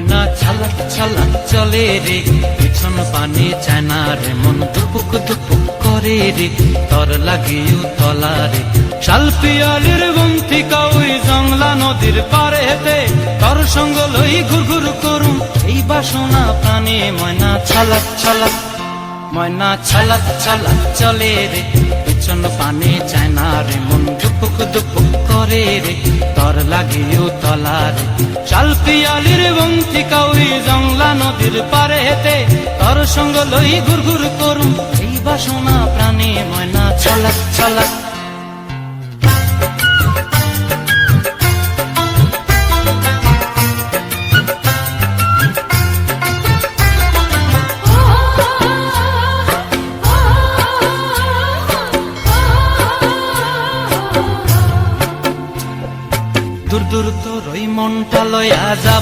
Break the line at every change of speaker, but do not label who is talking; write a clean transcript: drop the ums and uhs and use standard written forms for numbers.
ময়না ছালাক ছালাক চলে রে, পিছন পানে চায় না রে, মন দুপুক দুপুক করে রে, তর লাগিও তলা রে। শালপিয়ালির বন্থিকা ওই জংলা নদীর পারে হেতে, তর সঙ্গ লই ঘুর ঘুর করুম এই বাসনা প্রাণে। ময়না ছালাক ছালাক, ময়না ছালাক ছালাক চলে রে, পিছন পানে চায় না রে, মন দুপুক দুপুক করে রে, তর লাগিও তলা রে। শালপিয়ালির বন্থিকা ওই জংলা নদীর পারে হেতে, তর সঙ্গ লই ঘুর ঘুর করুম এই বাসনা প্রাণে। ময়না ছালাক ছালাক। দূর দূর তোর ওই মনটা লয়া যাব